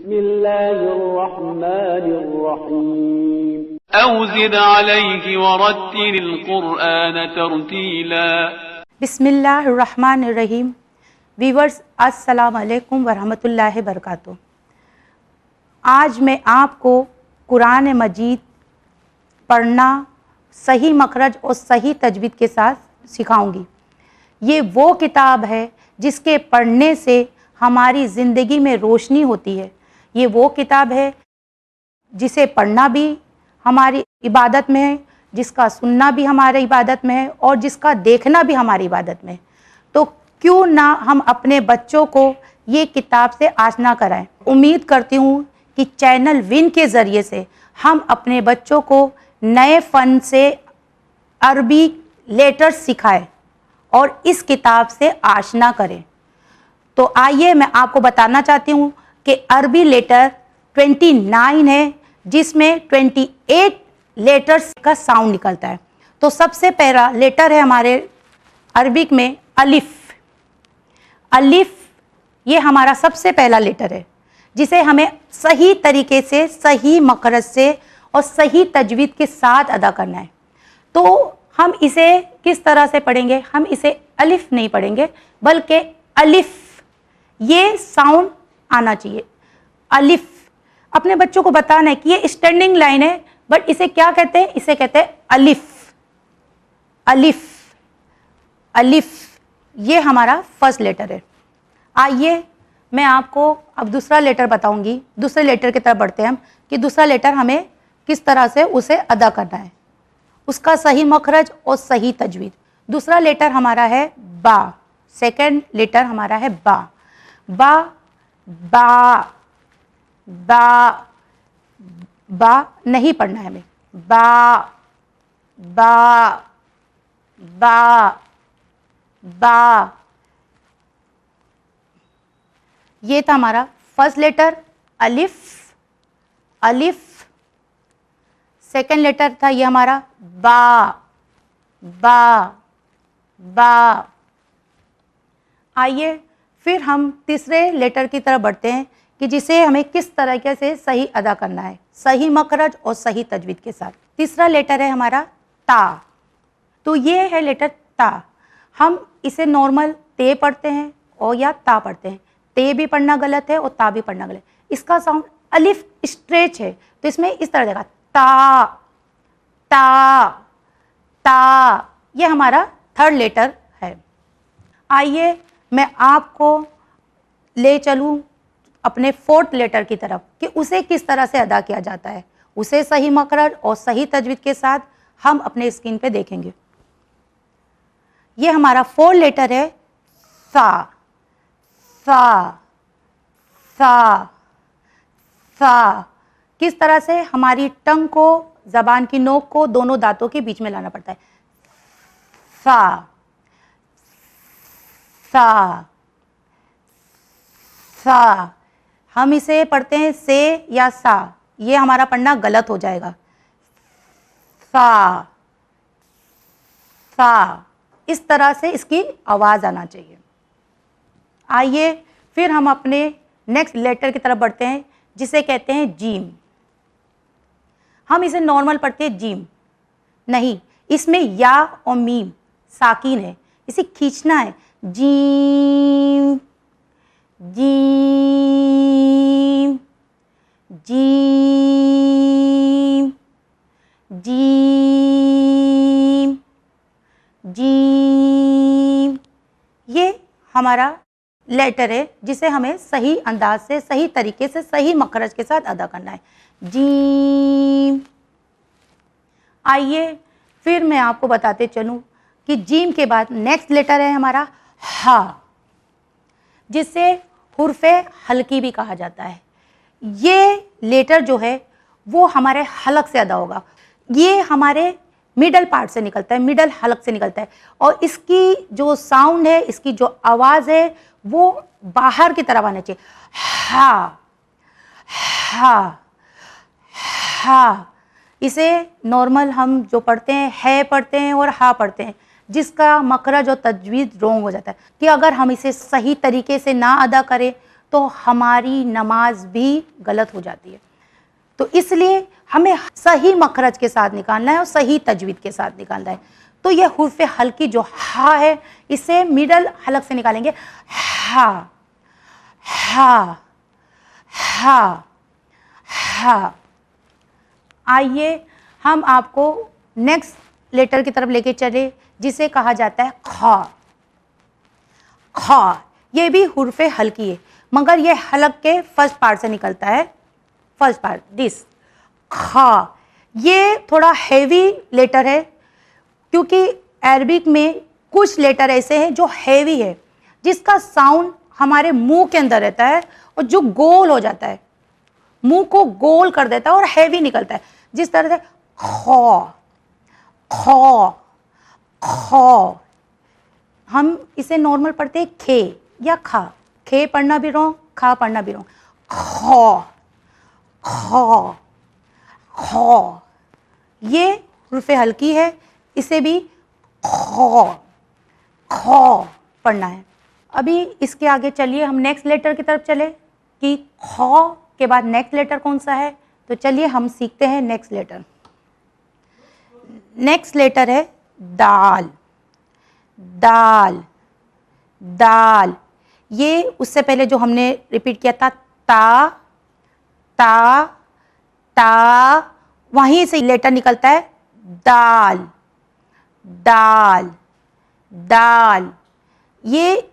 बिस्मिल्लाहिर्रहमानिर्रहीम। औज़िद अलैहि वरत्तिलिल क़ुरआन तरतीला। बिस्मिल्लाहिर्रहमानिर्रहीम। वीवर्स, अस्सलाम वालेकुम वरहमतुल्लाहि वबरकातुहू। आज मैं आपको कुरान मजीद पढ़ना सही मखरज और सही तजवीद के साथ सिखाऊंगी। ये वो किताब है जिसके पढ़ने से हमारी ज़िंदगी में रोशनी होती है। ये वो किताब है जिसे पढ़ना भी हमारी इबादत में है, जिसका सुनना भी हमारी इबादत में है और जिसका देखना भी हमारी इबादत में है। तो क्यों ना हम अपने बच्चों को ये किताब से आशना कराएं। उम्मीद करती हूँ कि चैनल विन के ज़रिए से हम अपने बच्चों को नए फ़न से अरबी लेटर्स सिखाएं और इस किताब से आशना करें। तो आइए मैं आपको बताना चाहती हूँ कि अरबी लेटर 29 है, जिसमें 28 लेटर्स का साउंड निकलता है। तो सबसे पहला लेटर है हमारे अरबिक में अलिफ। अलिफ ये हमारा सबसे पहला लेटर है जिसे हमें सही तरीके से, सही मखरज से और सही तजवीद के साथ अदा करना है। तो हम इसे किस तरह से पढ़ेंगे? हम इसे अलिफ नहीं पढ़ेंगे बल्कि अलिफ, ये साउंड आना चाहिए। अलिफ अपने बच्चों को बताना है कि ये स्टैंडिंग लाइन है, बट इसे क्या कहते हैं? इसे कहते हैं अलिफ। अलिफ, अलिफ ये हमारा फर्स्ट लेटर है। आइए मैं आपको अब दूसरा लेटर बताऊंगी। दूसरे लेटर की तरफ बढ़ते हैं हम कि दूसरा लेटर हमें किस तरह से उसे अदा करना है, उसका सही मखरज और सही तजवीद। दूसरा लेटर हमारा है बा। सेकंड लेटर हमारा है बा। बा बा बा बा नहीं पढ़ना है हमें। बा बा बा बा। ये था हमारा फर्स्ट लेटर अलिफ। अलिफ। सेकंड लेटर था ये हमारा बा। बा बा। आइए फिर हम तीसरे लेटर की तरफ बढ़ते हैं कि जिसे हमें किस तरीके से सही अदा करना है, सही मखरज और सही तजवीद के साथ। तीसरा लेटर है हमारा ता। तो ये है लेटर ता। हम इसे नॉर्मल ते पढ़ते हैं और या ता पढ़ते हैं। ते भी पढ़ना गलत है और ता भी पढ़ना गलत है। इसका साउंड अलिफ स्ट्रेच है, तो इसमें इस तरह देगा ता ता ता। ये हमारा थर्ड लेटर है। आइए मैं आपको ले चलूं अपने फोर्थ लेटर की तरफ कि उसे किस तरह से अदा किया जाता है। उसे सही मखरज और सही तजवीद के साथ हम अपने स्क्रीन पे देखेंगे। ये हमारा फोर्थ लेटर है सा। सा सा सा। किस तरह से? हमारी टंग को, जबान की नोक को दोनों दांतों के बीच में लाना पड़ता है। सा सा सा। हम इसे पढ़ते हैं से या सा, ये हमारा पढ़ना गलत हो जाएगा। सा सा। इस तरह से इसकी आवाज़ आना चाहिए। आइए फिर हम अपने नेक्स्ट लेटर की तरफ बढ़ते हैं जिसे कहते हैं जीम। हम इसे नॉर्मल पढ़ते हैं जीम नहीं, इसमें या और मीम साकिन है, इसे खींचना है। Gym gym gym gym gym. ये हमारा लेटर है जिसे हमें सही अंदाज से, सही तरीके से, सही मखरज के साथ अदा करना है। जीम। आइए फिर मैं आपको बताते चलूं कि जीम के बाद नेक्स्ट लेटर है हमारा हा, जिसे हुर्फे हल्की भी कहा जाता है। ये लेटर जो है वो हमारे हलक से अदा होगा। ये हमारे मिडल पार्ट से निकलता है, मिडल हलक से निकलता है और इसकी जो साउंड है, इसकी जो आवाज़ है वो बाहर की तरफ आना चाहिए। हा हा हा। इसे नॉर्मल हम जो पढ़ते हैं है पढ़ते हैं और हा पढ़ते हैं, जिसका मखरज और तजवीज़ रोंग हो जाता है कि अगर हम इसे सही तरीके से ना अदा करें तो हमारी नमाज भी गलत हो जाती है। तो इसलिए हमें सही मखरज के साथ निकालना है और सही तजवीद के साथ निकालना है। तो ये हुर्फ हल्की जो हा है, इसे मिडल हलक से निकालेंगे, हा हा हा हा। आइए हम आपको नेक्स्ट लेटर की तरफ लेके चले, जिसे कहा जाता है खा। खा ये भी हुर्फ हल्की है, मगर ये हलक के फर्स्ट पार्ट से निकलता है, फर्स्ट पार्ट दिस खा। ये थोड़ा हैवी लेटर है, क्योंकि अरबिक में कुछ लेटर ऐसे हैं जो हैवी है, जिसका साउंड हमारे मुंह के अंदर रहता है और जो गोल हो जाता है, मुंह को गोल कर देता है और हैवी निकलता है। जिस तरह से खौ खौ खौ, हम इसे नॉर्मल पढ़ते हैं खे या खा। खे पढ़ना भी रॉन्ग, खा पढ़ना भी रॉन्ग। खौ खौ खौ, ये हुर्फ हल्की है, इसे भी खौ खौ पढ़ना है। अभी इसके आगे चलिए हम नेक्स्ट लेटर की तरफ चले कि खौ के बाद नेक्स्ट लेटर कौन सा है। तो चलिए हम सीखते हैं नेक्स्ट लेटर। नेक्स्ट लेटर है दाल। दाल दाल, ये उससे पहले जो हमने रिपीट किया था ता ता ता, वहीं से लेटर निकलता है दाल दाल दाल। ये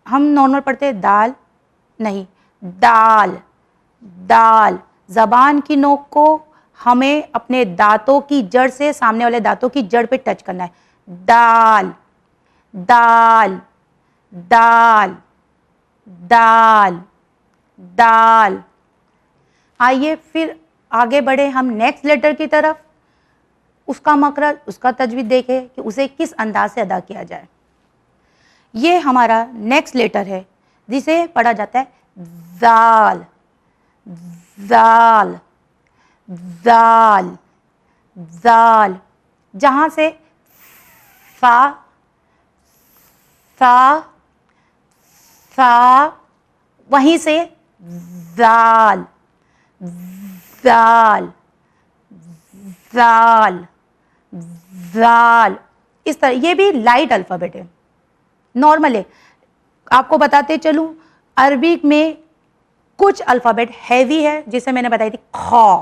हम नॉर्मल पढ़ते हैं दाल, नहीं दाल दाल। जबान की नोक को हमें अपने दांतों की जड़ से, सामने वाले दांतों की जड़ पे टच करना है। दाल दाल दाल दाल दाल। आइए फिर आगे बढ़े हम नेक्स्ट लेटर की तरफ। उसका मखरज, उसका तजवीद देखें कि उसे किस अंदाज से अदा किया जाए। ये हमारा नेक्स्ट लेटर है, जिसे पढ़ा जाता है जाल जाल जाल जाल। जहाँ से सा सा सा, वहीं से जाल जाल जाल जाल। इस तरह ये भी लाइट अल्फ़ाबेट है, नॉर्मल है। आपको बताते चलूँ, अरबिक में कुछ अल्फ़ाबेट हैवी है, जिसे मैंने बताई थी खौ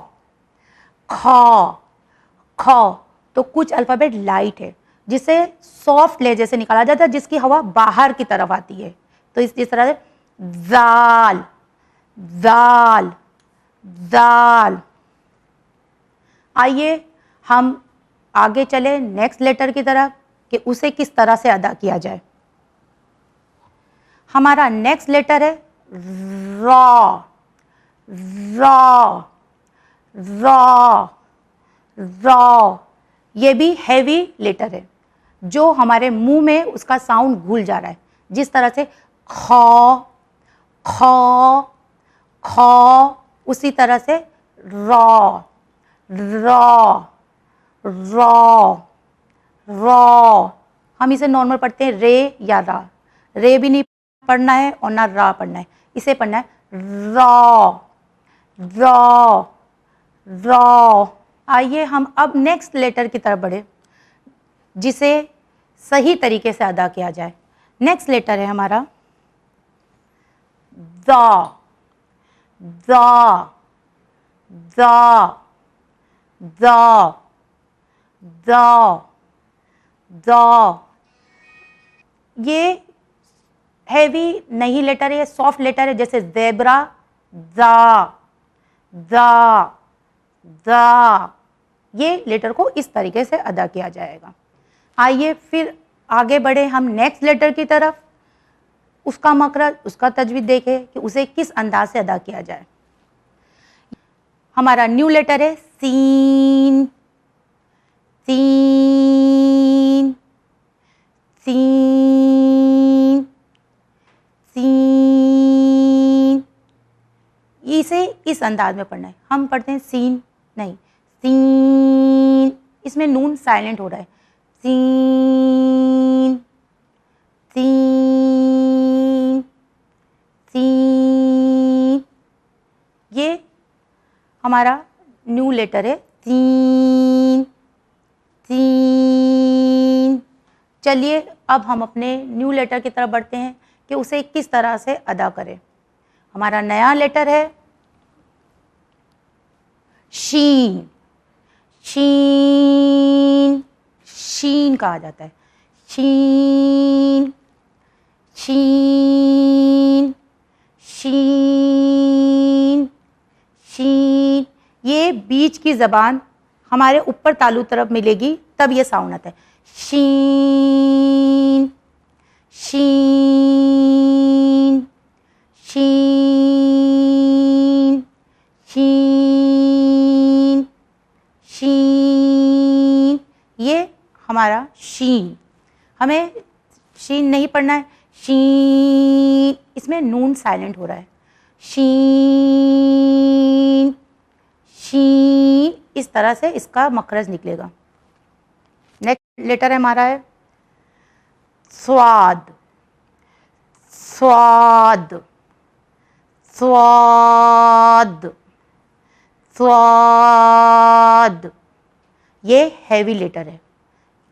खौ खौ। तो कुछ अल्फ़ाबेट लाइट है, जिसे सॉफ्ट लहजे से निकाला जाता है, जिसकी हवा बाहर की तरफ आती है। तो इस तरह से जाल जाल जाल। आइए हम आगे चले नेक्स्ट लेटर की तरफ कि उसे किस तरह से अदा किया जाए। हमारा नेक्स्ट लेटर है रॉ रॉ रॉ रॉ। ये भी हैवी लेटर है, जो हमारे मुंह में उसका साउंड घुल जा रहा है। जिस तरह से खौ खौ खौ, उसी तरह से रॉ रॉ रॉ रॉ। हम इसे नॉर्मल पढ़ते हैं रे या रा। रे भी नहीं पढ़ना है और ना रा पढ़ना है, इसे पढ़ना है रॉ रॉ रॉ। आइए हम अब नेक्स्ट लेटर की तरफ बढ़े, जिसे सही तरीके से अदा किया जाए। नेक्स्ट लेटर है हमारा ज़ा ज़ा ज़ा ज़ा ज़ा ज़ा। ये हैवी नहीं लेटर है, ये सॉफ्ट लेटर है, जैसे ज़ेब्रा ज़ा ज़ा ज़ा। ये लेटर को इस तरीके से अदा किया जाएगा। आइए फिर आगे बढ़े हम नेक्स्ट लेटर की तरफ। उसका मखरज, उसका तजवीद देखें कि उसे किस अंदाज से अदा किया जाए। हमारा न्यू लेटर है सीन सीन सीन सीन। इसे इस अंदाज में पढ़ना है। हम पढ़ते हैं सीन, नहीं सीन, इसमें नून साइलेंट हो रहा है। सीन सीन सीन ये हमारा न्यू लेटर है तीन, तीन। चलिए अब हम अपने न्यू लेटर की तरफ बढ़ते हैं कि उसे किस तरह से अदा करें। हमारा नया लेटर है शीन, शीन, शीन कहा जाता है, शीन, शीन, शीन, शीन। ये बीच की ज़बान हमारे ऊपर तालू तरफ मिलेगी तब ये साउंड आता है, शीन, शीन, शीन, शीन, शीन। ये हमारा शीन। हमें शीन नहीं पढ़ना है, शीन, इसमें नून साइलेंट हो रहा है, शीन, शीन, इस तरह से इसका मखरज निकलेगा। नेक्स्ट लेटर हमारा है स्वाद, स्वाद, स्वाद, स्वाद। ये हैवी लेटर है,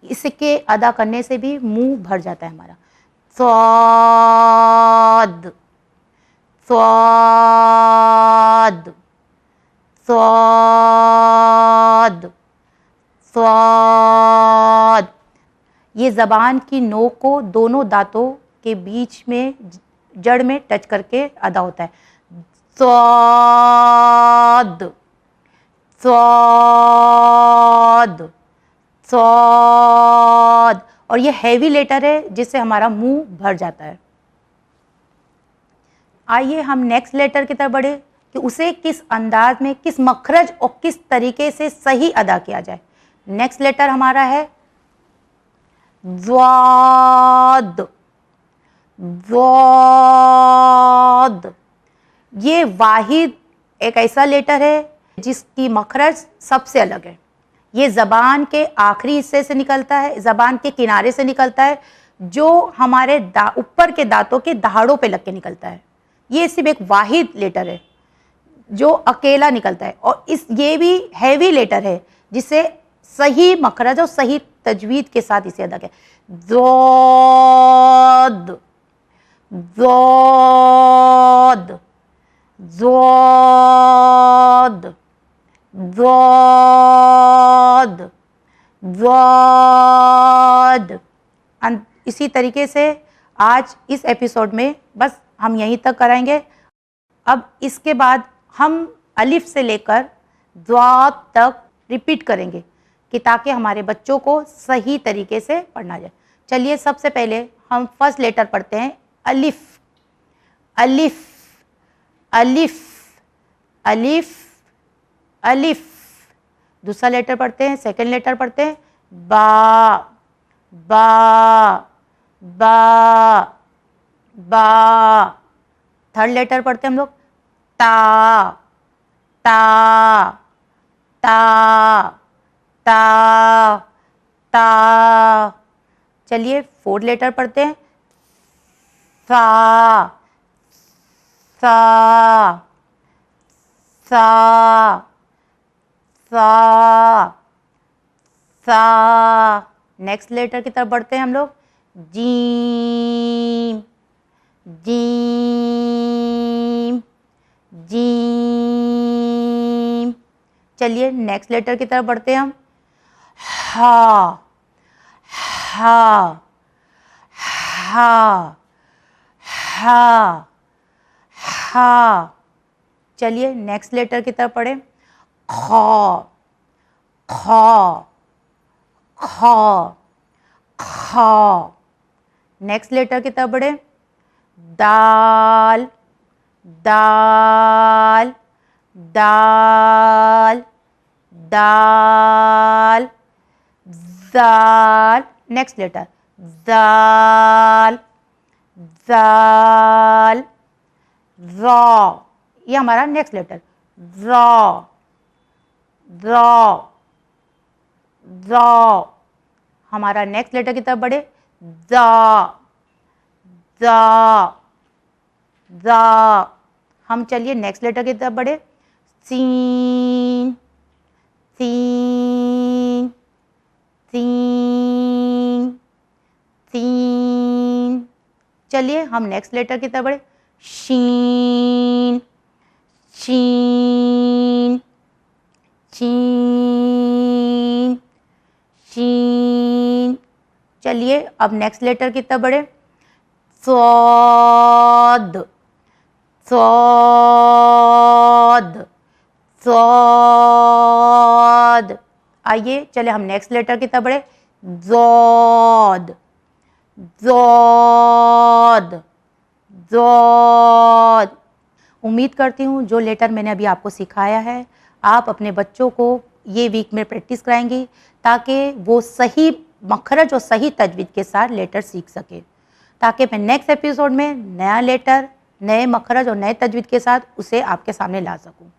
इसके अदा करने से भी मुंह भर जाता है हमारा, स्वाद, स्वाद, स्वाद, स्वाद। ये ज़बान की नोक को दोनों दांतों के बीच में जड़ में टच करके अदा होता है, स्वाद, स्वाद, स्वाद। और ये हैवी लेटर है जिससे हमारा मुंह भर जाता है। आइए हम नेक्स्ट लेटर की तरफ बढ़े कि उसे किस अंदाज में, किस मखरज और किस तरीके से सही अदा किया जाए। नेक्स्ट लेटर हमारा है ज़ाद, ज़ाद। ये वाहिद एक ऐसा लेटर है जिसकी मखरज सबसे अलग है। ये ज़बान के आखिरी हिस्से से निकलता है, ज़बान के किनारे से निकलता है, जो हमारे ऊपर के दांतों के दहाड़ों पे लग के निकलता है। ये सिर्फ एक वाहिद लेटर है जो अकेला निकलता है, और ये भी हैवी लेटर है जिसे सही मखरज और सही तजवीद के साथ इसे अदा किया, ज़ाद, ज़ाद, ज़ाद, ज़ाद, ज़ाद। इसी तरीके से आज इस एपिसोड में बस हम यहीं तक कराएंगे। अब इसके बाद हम अलिफ से लेकर ज़ाद तक रिपीट करेंगे कि ताकि हमारे बच्चों को सही तरीके से पढ़ना जाए। चलिए सबसे पहले हम फर्स्ट लेटर पढ़ते हैं अलिफ, अलिफ, अलिफ, अलिफ, अलिफ। दूसरा लेटर पढ़ते हैं, सेकंड लेटर पढ़ते हैं बा, बा, बा, बा। थर्ड लेटर पढ़ते हैं हम लोग ता, ता, ता, ता, ता। चलिए फोर्थ लेटर पढ़ते हैं सा, सा, सा, सा, सा। नेक्स्ट लेटर की तरफ बढ़ते हैं हम लोग जीम, जीम, जीम। चलिए नेक्स्ट लेटर की तरफ बढ़ते हैं हम हा, हा, हा, हा, हा। चलिए नेक्स्ट लेटर की तरफ पढ़ें खा, खा, खा, खा। नेक्स्ट लेटर की तरफ बढ़े दाल, दाल, दाल, दाल, दाल। नेक्स्ट लेटर दाल, दाल, रॉ। ये हमारा नेक्स्ट लेटर रॉ, रॉ, रॉ। हमारा नेक्स्ट लेटर की तरफ बढ़े दा, दा, दा। हम चलिए नेक्स्ट लेटर की तरफ बढ़े। सीन, सीन, सीन, सीन। चलिए हम नेक्स्ट लेटर की तरफ बढ़े। शीन, शीन, शीन, शीन। चलिए अब नेक्स्ट लेटर की तरफ बढ़े। सौद, सौद, सौद। आइए चले हम नेक्स्ट लेटर की तरफ बढ़े। ज़ौद, ज़ौद, ज़ौद। उम्मीद करती हूँ जो लेटर मैंने अभी आपको सिखाया है आप अपने बच्चों को ये वीक में प्रैक्टिस कराएंगी ताकि वो सही मखरज और सही तजवीज़ के साथ लेटर सीख सके, ताकि मैं नेक्स्ट एपिसोड में नया लेटर, नए मखरज और नए तजवीज़ के साथ उसे आपके सामने ला सकूँ।